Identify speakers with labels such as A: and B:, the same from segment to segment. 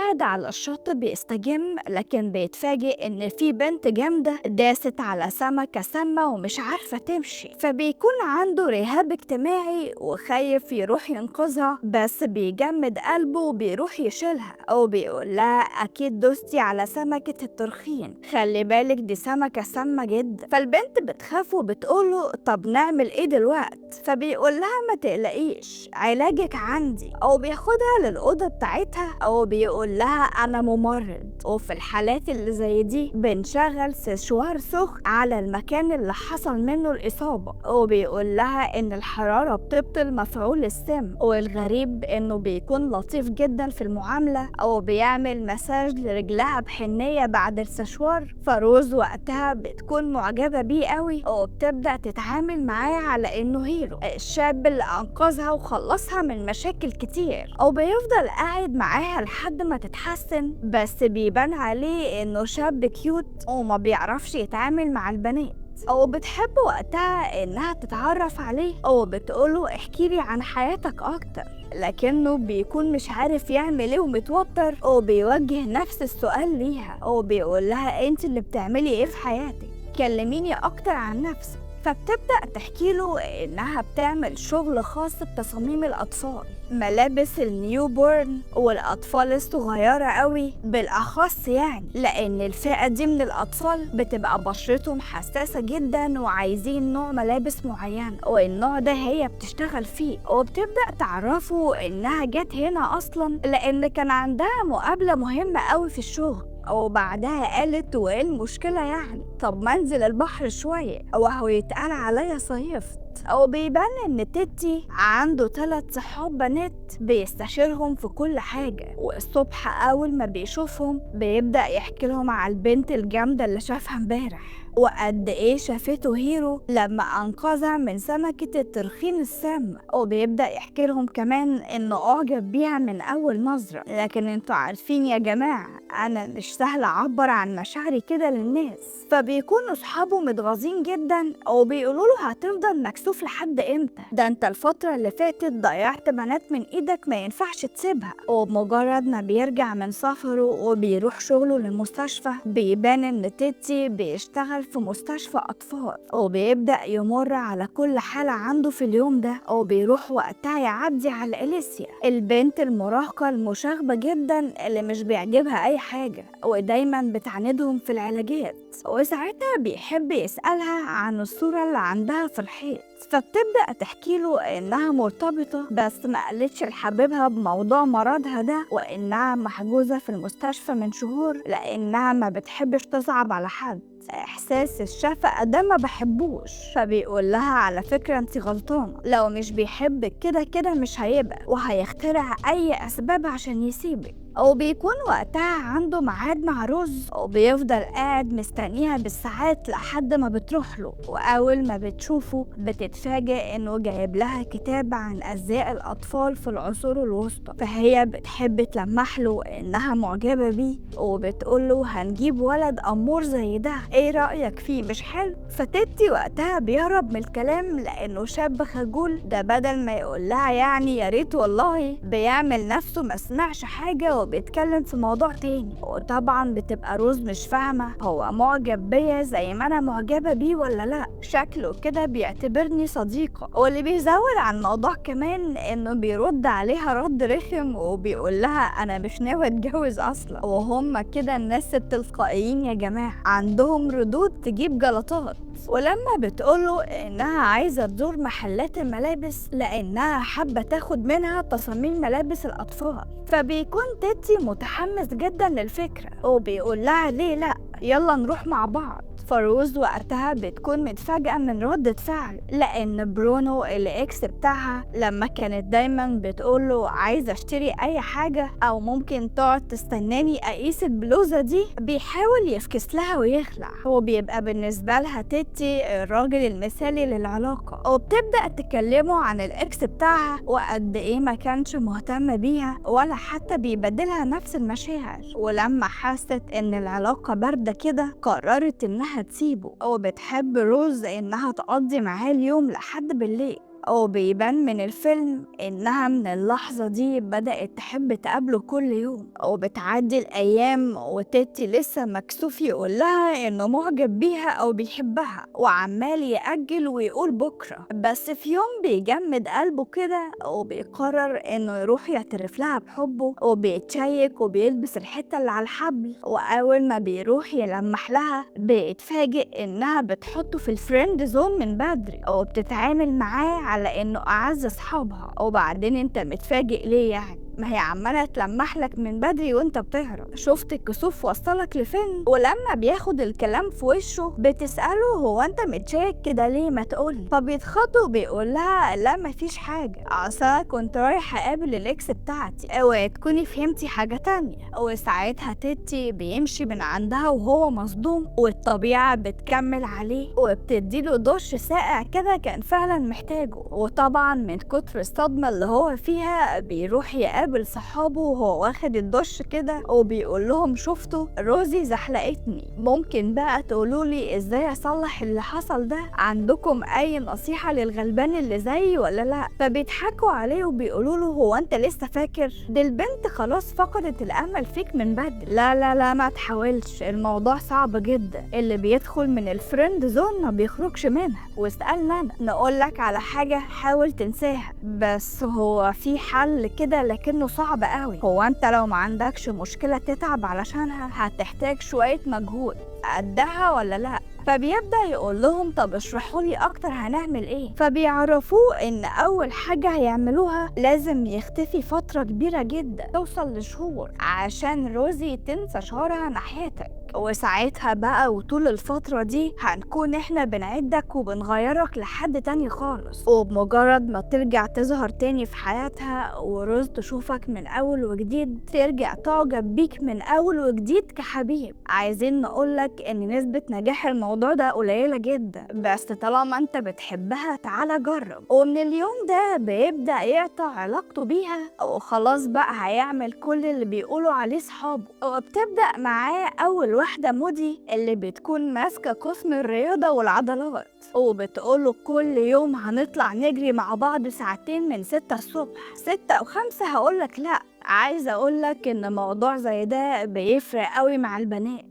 A: قاعد على الشط بيستجم، لكن بيتفاجئ إن في بنت جامدة داست على سمكة سامة ومش عارفة تمشي، فبيكون عنده رهاب اجتماعي وخايف يروح ينقذها، بس بيجمد قلبه وبيروح يشيلها وبيقول لها أكيد دوستي على سمكة الترخين، خلي بالك دي سمكة سامة جدا. فالبنت بتخاف وبتقوله طب نعمل ايه دلوقت؟ فبيقول لها ما تقلقيش علاجك عندي، او بياخدها للأوضة بتاعتها او بيقول لها انا ممرض، وفي الحالات اللي زي دي بنشغل سشوار سخن على المكان اللي حصل منه الإصابة، وبيقول لها ان الحرارة بتبطل مفعول السم، والغريب انه بيكون لطيف جدا في المعاملة او بيعمل مساج لرجلها بحنية بعد السشوار. فروز وقتها بتكون معجبة بيه قوي وبتبدأ تتعامل معاه على انه هيرو، الشاب اللي انقذها وخلصها من مشاكل كتير، او بيفضل قاعد معاها لحد ما تتحسن، بس بيبان عليه انه شاب كيوت وما بيعرفش يتعامل مع البنات، او بتحب وقتها انها تتعرف عليه او بتقوله احكيلي عن حياتك اكتر، لكنه بيكون مش عارف يعمل ايه ومتوتر، وبيوجه نفس السؤال ليها وبيقول لها انت اللي بتعملي ايه في حياتك، كلميني اكتر عن نفسك. فبتبدأ تحكي له إنها بتعمل شغل خاص بتصاميم الأطفال، ملابس النيوبورن والأطفال الصغيرة قوي بالأخص، يعني لأن الفئة دي من الأطفال بتبقى بشرتهم حساسة جدا وعايزين نوع ملابس معين، والنوع ده هي بتشتغل فيه. وبتبدأ تعرفه إنها جت هنا أصلا لأن كان عندها مقابلة مهمة قوي في الشغل، وبعدها قالت وايه المشكلة يعني، طب ما انزل البحر شوية وهو يتقال عليا صيفت. او بيبان ان تيتي عنده 3 صحاب بنات بيستشيرهم في كل حاجة، والصبح اول ما بيشوفهم بيبدأ يحكي لهم على البنت الجامدة اللي شافها امبارح وقد ايه شافته هيرو لما انقذها من سمكة الترخين السام، وبيبدأ يحكي لهم كمان انه اعجب بيها من اول نظرة. لكن انتوا عارفين يا جماعة انا مش سهل اعبر عن مشاعري كده للناس، فبيكونوا صحابه متغاظين جدا وبيقولوا له هتفضل مكسوف لحد امتى؟ ده انت الفترة اللي فاتت ضيعت بنات من ايدك ما ينفعش تسيبها. وبمجرد ما بيرجع من سفره وبيروح شغله للمستشفى بيبان ان تيتي بيشتغل في مستشفى أطفال، وبيبدأ يمر على كل حالة عنده في اليوم ده، وبيروح وقتها يعدي على إليسيا البنت المراهقة المشاغبة جدا اللي مش بيعجبها أي حاجة ودايما بتعاندهم في العلاجات، وساعتها بيحب يسألها عن الصورة اللي عندها في الحيط، فبتبدأ تحكي له إنها مرتبطة بس ما قالتش لحبيبها بموضوع مرضها ده، وإنها محجوزة في المستشفى من شهور لأنها ما بتحبش تصعب على حد، إحساس الشفقة ده ما بحبوش. فبيقول لها على فكرة انت غلطانة، لو مش بيحبك كده كده مش هيبقى وهيخترع أي أسباب عشان يسيبك. وبيكون وقتها عنده ميعاد مع روز وبيفضل قاعد مستنيها بالساعات لحد ما بتروح له، وأول ما بتشوفه بتتفاجئ إنه جايب لها كتاب عن أزياء الأطفال في العصور الوسطى، فهي بتحب تلمح له إنها معجبة بيه وبتقوله هنجيب ولد أمور زي ده ايه رأيك فيه مش حلو؟ فتيتي وقتها بيهرب من الكلام لأنه شاب خجول، ده بدل ما يقول لها يعني يا ريت والله بيعمل نفسه ما سمعش حاجة وبيتكلم في موضوع تاني. وطبعا بتبقى روز مش فاهمة هو معجب بيا زي ما أنا معجبة بيه ولا لأ، شكله كده بيعتبرني صديقة. واللي بيزود عن الموضوع كمان إنه بيرد عليها رد رخم وبيقول لها أنا مش ناوي أتجوز أصلا، وهم كده الناس التلقائيين يا جماعة عندهم ردود تجيب جلطات. ولما بتقوله إنها عايزة تزور محلات الملابس لأنها حابة تاخد منها تصاميم ملابس الأطفال، فبيكون تيتي متحمس جدا للفكرة وبيقول لها ليه لأ يلا نروح مع بعض. فروز وقتها بتكون متفاجئة من ردة فعل لأن برونو الإكس بتاعها لما كانت دايما بتقوله عايزة اشتري أي حاجة أو ممكن تقعد تستناني أقيس البلوزة دي بيحاول يفكس لها ويخلع، هو بيبقى بالنسبة لها تيتي الراجل المثالي للعلاقة، وبتبدأ تكلمه عن الإكس بتاعها وقد إيه ما كانش مهتم بيها ولا حتى بيبادلها نفس المشاعر، ولما حست إن العلاقة باردة كده قررت إنها تسيبه، وبتحب روز إنها تقضي معاه اليوم لحد بالليل. وبيبان من الفيلم إنها من اللحظة دي بدأت تحب تقابله كل يوم، وبتعدي الأيام وتيتي لسه مكسوف يقولها إنه معجب بيها أو بيحبها، وعمال يأجل ويقول بكرة. بس في يوم بيجمد قلبه كده وبيقرر إنه يروح يعترف لها بحبه، وبيتشيك وبيلبس الحتة اللي على الحبل، وأول ما بيروح يلمح لها بيتفاجئ إنها بتحطه في الفريند زون من بدري، وبتتعامل معاه على إنه أعز أصحابها. وبعدين أنت متفاجئ ليه يعني؟ ما هي عمالة تلمح لك من بدري وانت بتهرب. شفت الكسوف وصلك لفين؟ ولما بياخد الكلام في وشه بتسأله هو انت متشيك كده ليه، ما تقولي. فبيتخض وبيقول لها لا مفيش حاجة، اصلا كنت رايحة اقابل الاكس بتاعتي، اوعي تكوني فهمتي حاجة تانية. وساعتها تيتي بيمشي من عندها وهو مصدوم، والطبيعة بتكمل عليه وبتديله دش ساقع كده كان فعلا محتاجه. وطبعا من كتر الصدمة اللي هو فيها بيروح يقابل صحابه وهو واخد الدش كده وبيقول لهم شفتوا روزي زحلقتني، ممكن بقى تقولولي ازاي اصلح اللي حصل ده؟ عندكم اي نصيحة للغلبان اللي زيي ولا لا؟ فبيضحكوا عليه وبيقولوا له هو انت لسه فاكر؟ دي البنت خلاص فقدت الامل فيك من بدري. لا لا لا ما تحاولش، الموضوع صعب جدا، اللي بيدخل من الفريند زون ما بيخرجش منها. واسألنا انا نقولك على حاجة حاول تنساها، بس هو في حل كده لكنه صعب قوي. هو انت لو ما عندكش مشكلة تتعب علشانها هتحتاج شوية مجهود، قدها ولا لا؟ فبيبدأ يقول لهم طب اشرحوا لي اكتر هنعمل ايه. فبيعرفوه ان اول حاجة هيعملوها لازم يختفي فترة كبيرة جدا توصل لشهور عشان روزي تنسى شعورها ناحيتك، وساعتها بقى وطول الفترة دي هنكون احنا بنعدك وبنغيرك لحد تاني خالص، وبمجرد ما ترجع تظهر تاني في حياتها وروز تشوفك من اول وجديد ترجع تعجب بيك من اول وجديد كحبيب. عايزين نقولك ان نسبة نجاح الموضوع ده قليلة جدا، بس طالما انت بتحبها تعالى جرب. ومن اليوم ده بيبدأ يقطع علاقته بيها وخلاص بقى هيعمل كل اللي بيقولوا عليه صحابه. وبتبدأ معاه اول واحدة مودي اللي بتكون ماسكة قسم الرياضة والعضلات، وبتقوله كل يوم هنطلع نجري مع بعض ساعتين من 6 الصبح. 6 أو 5 هقولك لأ، عايزة أقولك إن موضوع زي ده بيفرق قوي مع البنات.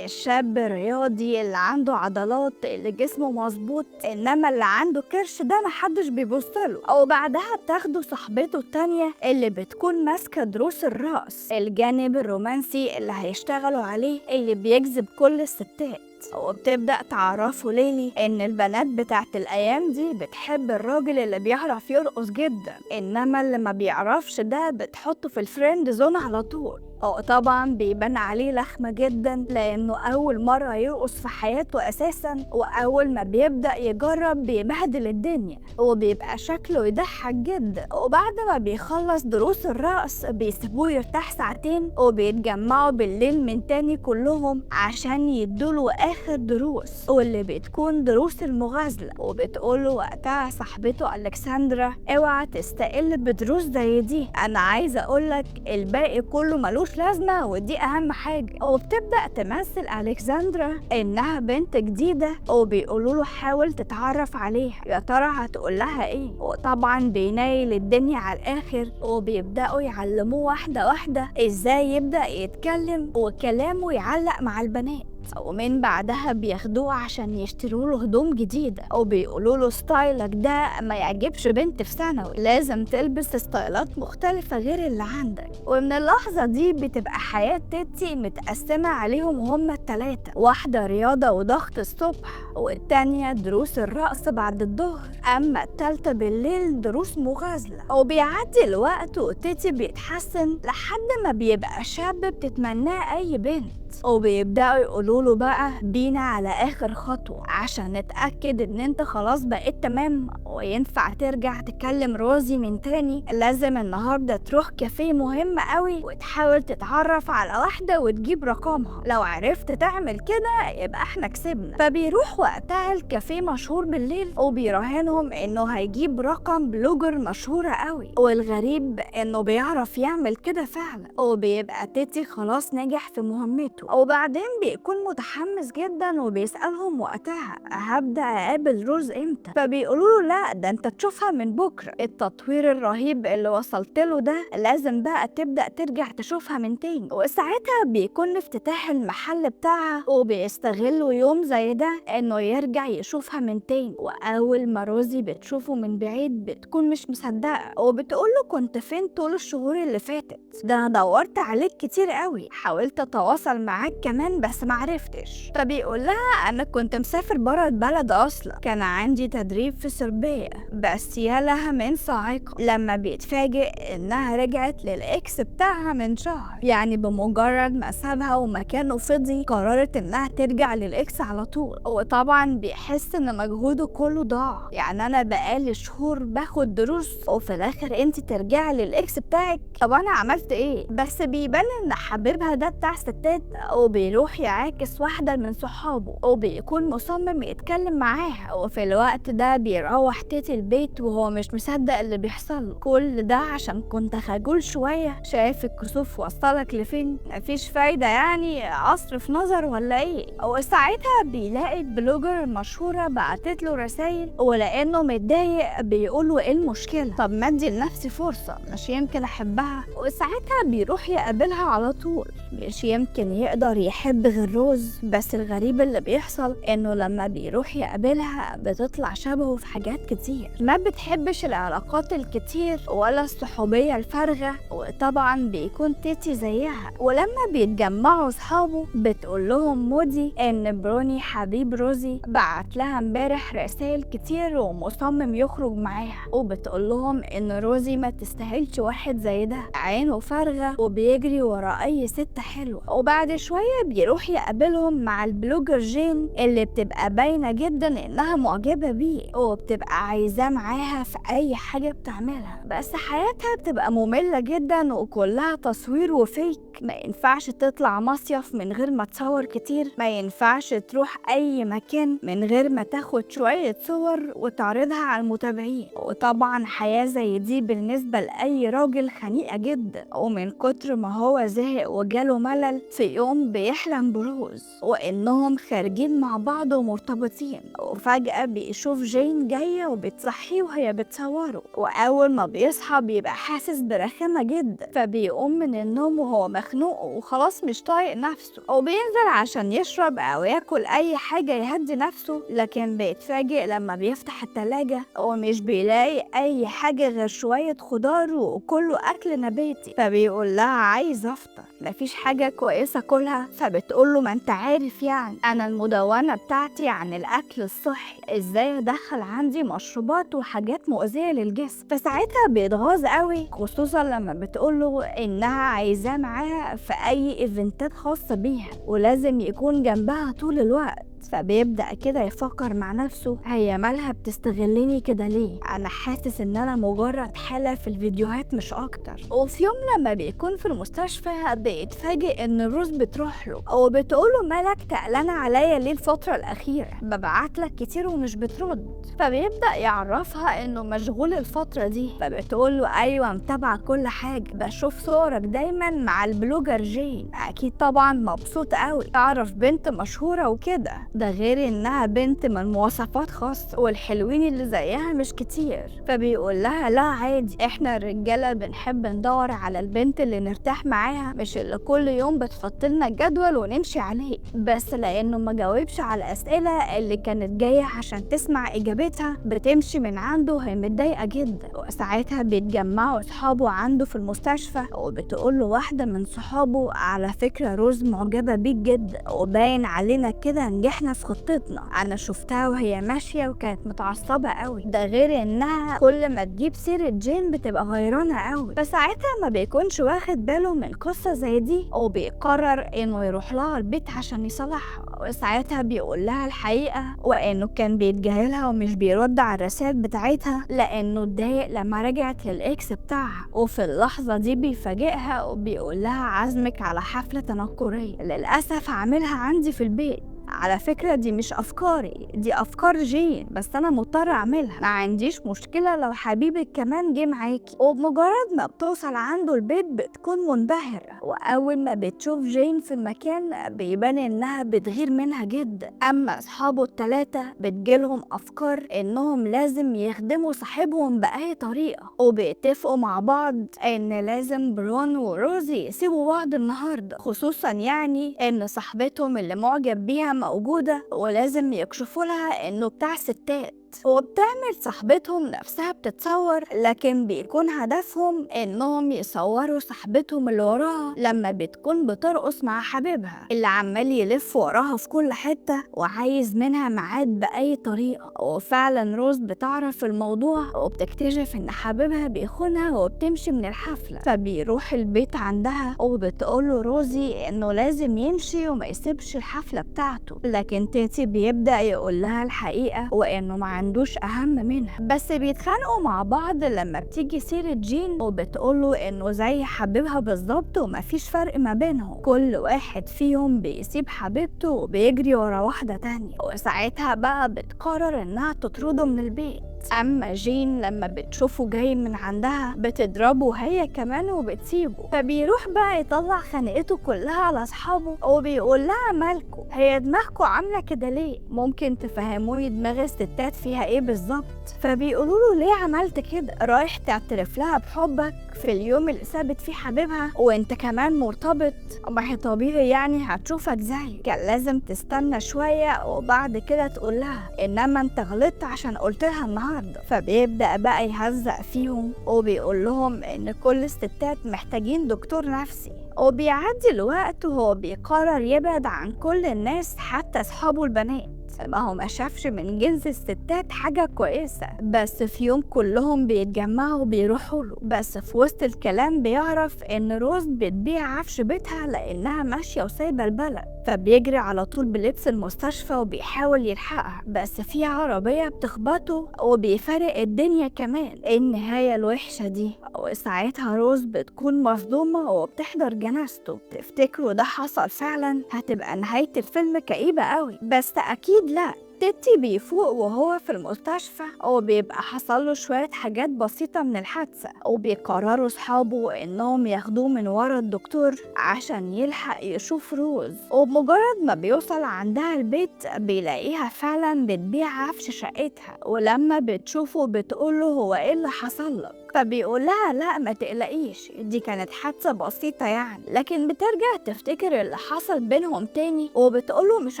A: الشاب الرياضي اللي عنده عضلات اللي جسمه مظبوط، انما اللي عنده كرش ده محدش بيبصله. او بعدها بتاخده صاحبته التانية اللي بتكون ماسكة دروس الرقص، الجانب الرومانسي اللي هيشتغلوا عليه اللي بيجذب كل الستات. وبتبدأ تعرفوا ليلي ان البنات بتاعت الايام دي بتحب الراجل اللي بيعرف يرقص جدا، انما اللي ما بيعرفش ده بتحطه في الفريند زون على طول. طبعا بيبان عليه لخمة جدا لانه اول مرة يرقص في حياته اساسا، واول ما بيبدأ يجرب بيبهدل الدنيا وبيبقى شكله يضحك جدا. وبعد ما بيخلص دروس الرقص بيسيبوه يرتاح ساعتين وبيتجمعوا بالليل من تاني كلهم عشان يدوله اخر دروس، واللي بتكون دروس المغازلة. وبتقوله وقتها صاحبته الكسندرا اوعى تستقل بدروس زي دي، انا عايزة اقولك الباقي كله ملوش لازمة ودي أهم حاجة. وبتبدأ تمثل ألكسندرا إنها بنت جديدة وبيقولوا له حاول تتعرف عليها، يا ترى هتقول لها إيه؟ وطبعا بينايل الدنيا على الآخر وبيبدأوا يعلموه واحدة واحدة إزاي يبدأ يتكلم وكلامه يعلق مع البنات. ومن بعدها بياخدوه عشان يشتروا له هدوم جديدة وبيقولوا له ستايلك ده ما يعجبش بنت في ثانوي، لازم تلبس ستايلات مختلفة غير اللي عندك. ومن اللحظة دي بتبقى حياة تيتي متقسمة عليهم هما التلاتة، واحدة رياضة وضغط الصبح، والتانية دروس الرقص بعد الظهر، أما التالتة بالليل دروس مغازلة. وبيعدي الوقت وتيتي بيتحسن لحد ما بيبقى شاب بتتمناه أي بنت، وبيبدأوا يقولوله بقى بينا على آخر خطوة عشان نتأكد إن أنت خلاص بقيت تمام وينفع ترجع تكلم روزي من تاني. لازم النهاردة تروح كافيه مهم قوي وتحاول تتعرف على واحدة وتجيب رقمها، لو عرفت تعمل كده يبقى احنا كسبنا. فبيروح وقتها الكافيه مشهور بالليل وبيراهنهم إنه هيجيب رقم بلوجر مشهورة قوي، والغريب إنه بيعرف يعمل كده فعلا. وبيبقى تيتي خلاص نجح في مهمته حياته. وبعدين بيكون متحمس جدا وبيسألهم وقتها هبدأ أقابل روز امتى، فبيقولوا له لا ده انت تشوفها من بكرة، التطوير الرهيب اللي وصلت له ده لازم بقى تبدأ ترجع تشوفها من تاني. وساعتها بيكون افتتاح المحل بتاعها وبيستغلوا يوم زي ده انه يرجع يشوفها من تاني. واول ما روزي بتشوفه من بعيد بتكون مش مصدقة وبتقوله كنت فين طول الشهور اللي فاتت؟ ده انا دورت عليك كتير قوي، حاولت اتواصل معاك كمان بس معرفتش. فبيقول لها انا كنت مسافر برا البلد اصلا، كان عندي تدريب في صربية. بس يا لها من صاعقة لما بيتفاجئ انها رجعت للاكس بتاعها من شهر، يعني بمجرد ما سابها ومكانه فضي قررت انها ترجع للاكس على طول. وطبعا بيحس ان مجهوده كله ضاع، يعني انا بقالي شهور باخد دروس وفي الاخر انت ترجعي للاكس بتاعك، طب انا عملت ايه؟ بس بيبان ان حبيبها ده بتاع ستات وبيروح يعاكس واحدة من صحابه وبيكون مصمم يتكلم معاها. وفي الوقت ده بيروح تيتي البيت وهو مش مصدق اللي بيحصل. كل ده عشان كنت خجول شوية، شايف الكسوف وصلك لفين؟ مفيش فايدة يعني اصرف نظر ولا ايه؟ وساعتها بيلاقي البلوجر المشهورة بعتت له رسايل ولانه متضايق بيقوله ايه المشكلة؟ طب ما ادي لنفسي فرصة، مش يمكن احبها؟ وساعتها بيروح يقابلها على طول، مش يمكن يقدر يحب غير روز. بس الغريب اللي بيحصل انه لما بيروح يقابلها بتطلع شبهه في حاجات كتير، ما بتحبش العلاقات الكتير ولا الصحوبية الفارغة، وطبعا بيكون تيتي زيها. ولما بيتجمعوا صحابه بتقول لهم مودي ان بروني حبيب روزي بعت لها امبارح رسائل كتير ومصمم يخرج معاها، وبتقول لهم ان روزي ما تستاهلش واحد زي ده، عينه فارغة وبيجري ورا اي ست حلوة. وبعد شوية بيروح يقابلهم مع البلوجر جين اللي بتبقى باينة جدا انها معجبة بيه وبتبقى عايزاه معاها في اي حاجة بتعملها. بس حياتها بتبقى مملة جدا وكلها تصوير وفيك، ما ينفعش تطلع مصيف من غير ما تصور كتير، ما ينفعش تروح اي مكان من غير ما تاخد شوية صور وتعرضها على المتابعين. وطبعا حياة زي دي بالنسبة لأي راجل خنيقة جدا، ومن كتر ما هو زهق وجاله ملل في يوم بيحلم بروز وإنهم خارجين مع بعض ومرتبطين، وفجأة بيشوف جين جاية وبتصحيه وهي بتصوره. وأول ما بيصحى بيبقى حاسس برخامة جدا، فبيقوم من النوم وهو مخنوق وخلاص مش طايق نفسه، وبينزل عشان يشرب أو ياكل أي حاجة يهدي نفسه. لكن بيتفاجئ لما بيفتح التلاجة ومش بيلاقي أي حاجة غير شوية خضار وكله أكل نباتي. فبيقول لها عايز أفطر، مفيش حاجة كويسة كلها؟ فبتقوله ما انت عارف يعني أنا المدونة بتاعتي عن الأكل الصحي، إزاي أدخل عندي مشروبات وحاجات مؤذية للجسم؟ فساعتها بيتغاظ قوي، خصوصا لما بتقوله إنها عايزاه معاها في أي إيفنتات خاصة بيها ولازم يكون جنبها طول الوقت. فبيبدأ كده يفكر مع نفسه هي مالها بتستغلني كده ليه؟ أنا حاسس إن أنا مجرد حالة في الفيديوهات مش أكتر. وفي يوم لما بيكون في المستشفى بيتفاجئ إن روز بتروح له وبتقوله مالك تقلانة عليا ليه الفترة الأخيرة؟ ببعتلك كتير ومش بترد. فبيبدأ يعرفها إنه مشغول الفترة دي، فبتقوله أيوة متابعة كل حاجة، بشوف صورك دايما مع البلوجر جين، أكيد طبعا مبسوط قوي تعرف بنت مشهورة وكده، ده غير انها بنت من مواصفات خاصة والحلوين اللي زيها مش كتير. فبيقول لها لا عادي، احنا الرجالة بنحب ندور على البنت اللي نرتاح معاها، مش اللي كل يوم بتحط لنا جدول ونمشي عليه. بس لانه ما جاوبش على الاسئلة اللي كانت جاية عشان تسمع اجابتها بتمشي من عنده هي متضايقة جدا. وساعتها بيتجمعوا اصحابه عنده في المستشفى وبتقول له واحدة من صحابه على فكرة روز معجبة بيك جدا وباين علينا كده نجحنا في خطتنا، انا شفتها وهي ماشيه وكانت متعصبه قوي، ده غير انها كل ما تجيب سيره جين بتبقى غيرانه قوي. فساعتها ما بيكونش واخد باله من قصه زي دي وبيقرر انه يروح لها البيت عشان يصالحها. وساعتها بيقول لها الحقيقه وانه كان بيتجاهلها ومش بيرد على الرسائل بتاعتها لانه اتضايق لما رجعت للاكس بتاعها. وفي اللحظه دي بيفاجئها وبيقول لها عزمك على حفله تنكريه للاسف هعملها عندي في البيت. على فكرة دي مش أفكاري، دي أفكار جين، بس أنا مضطرة أعملها، ما عنديش مشكلة لو حبيبك كمان جه معاكي. وبمجرد ما بتوصل عنده البيت بتكون منبهرة، وأول ما بتشوف جين في المكان بيبان إنها بتغير منها جدا. أما أصحابه التلاتة بتجيلهم أفكار إنهم لازم يخدموا صاحبهم بأي طريقة، وبيتفقوا مع بعض إن لازم برون وروزي يسيبوا بعض النهاردة، خصوصا يعني إن صاحبتهم اللي معجب بيها موجودة ولازم يكشفوا لها إنه بتاع ستات. وبتعمل صاحبتهم نفسها بتتصور، لكن بيكون هدفهم انهم يصوروا صاحبتهم اللي وراها لما بتكون بترقص مع حبيبها اللي عمال يلف وراها في كل حتة وعايز منها ميعاد بأي طريقة. وفعلا روز بتعرف الموضوع وبتكتشف ان حبيبها بيخونها وبتمشي من الحفلة، فبيروح البيت عندها وبتقوله روزي انه لازم يمشي وما يسيبش الحفلة بتاعته، لكن تيتي بيبدأ يقول لها الحقيقة وانه ما عندوش اهم منها. بس بيتخانقوا مع بعض لما بتيجي سيرة جين وبتقوله انه زي حبيبها بالظبط ومفيش فرق ما بينهم، كل واحد فيهم بيسيب حبيبته وبيجري ورا واحدة تانية، وساعتها بقى بتقرر انها تطرده من البيت. اما جين لما بتشوفه جاي من عندها بتضربه هي كمان وبتسيبه، فبيروح بقى يطلع خناقته كلها على اصحابه وبيقول لها مالكوا، هي دماغكوا عامله كده ليه؟ ممكن تفهموني دماغ الستات فيها ايه بالظبط؟ فبيقولوا له ليه عملت كده؟ رايح تعترف لها بحبك في اليوم اللي سابت فيه حبيبها وانت كمان مرتبط؟ ما هي طبيعي يعني هتشوفك زي، كان لازم تستنى شويه وبعد كده تقول لها انما انت غلطت عشان قلت لها النهارده. فبيبدأ بقى يهزق فيهم وبيقول لهم ان كل الستات محتاجين دكتور نفسي. وبيعدي الوقت وهو بيقرر يبعد عن كل الناس حتى اصحابه البنات، ما هو ما شافش من جنس الستات حاجة كويسة. بس في يوم كلهم بيتجمعوا وبيروحوا له، بس في وسط الكلام بيعرف ان روز بتبيع عفش بيتها لانها ماشية وسايبة البلد، فبيجري على طول بلبس المستشفى وبيحاول يلحقها، بس في عربية بتخبطه وبيفرق الدنيا كمان. النهاية الوحشة دي، وساعتها روز بتكون مصدومة وبتحضر جنازته. تفتكروا ده حصل فعلا؟ هتبقى نهاية الفيلم كئيبة قوي، بس أكيد لا. تيتي بيفوق وهو في المستشفى وبيبقى حصل له شوية حاجات بسيطة من الحادثة، وبيقرروا صحابه انهم ياخدوه من ورا الدكتور عشان يلحق يشوف روز. وبمجرد ما بيوصل عندها البيت بيلاقيها فعلا بتبيع عفش شقتها، ولما بتشوفه بتقوله هو ايه اللي حصل لك؟ فبيقول لها لا ما تقلقيش، دي كانت حادثة بسيطة يعني. لكن بترجع تفتكر اللي حصل بينهم تاني وبتقوله مش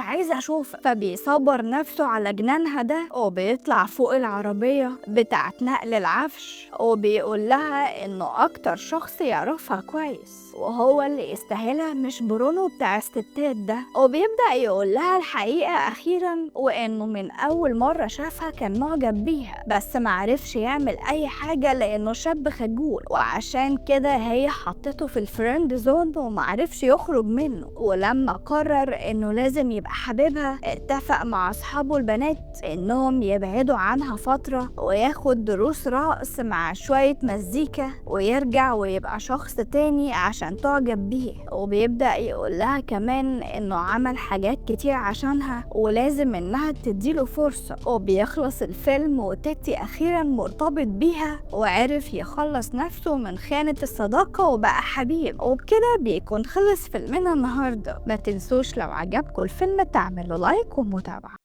A: عايزة اشوفك، فبيصبر نفسه على جنانها ده وبيطلع فوق العربية بتاعت نقل العفش وبيقول لها انه اكتر شخص يعرفها كويس وهو اللي يستاهلها مش برونو بتاع الستات ده. وبيبدأ يقول لها الحقيقة أخيرا، وإنه من أول مرة شافها كان معجب بيها بس معرفش يعمل أي حاجة لأنه شاب خجول، وعشان كده هي حطته في الفريند زون ومعرفش يخرج منه. ولما قرر إنه لازم يبقى حبيبها اتفق مع أصحابه البنات إنهم يبعدوا عنها فترة وياخد دروس رقص مع شوية مزيكا ويرجع ويبقى شخص تاني عشان تعجب بيه. وبيبدأ يقول لها كمان انه عمل حاجات كتير عشانها ولازم انها تديله فرصة. وبيخلص الفيلم وتيتي اخيرا مرتبط بيها وعرف يخلص نفسه من خانة الصداقة وبقى حبيب. وبكده بيكون خلص فيلمنا النهاردة. ما تنسوش لو عجبكم الفيلم تعملوا لايك ومتابعة.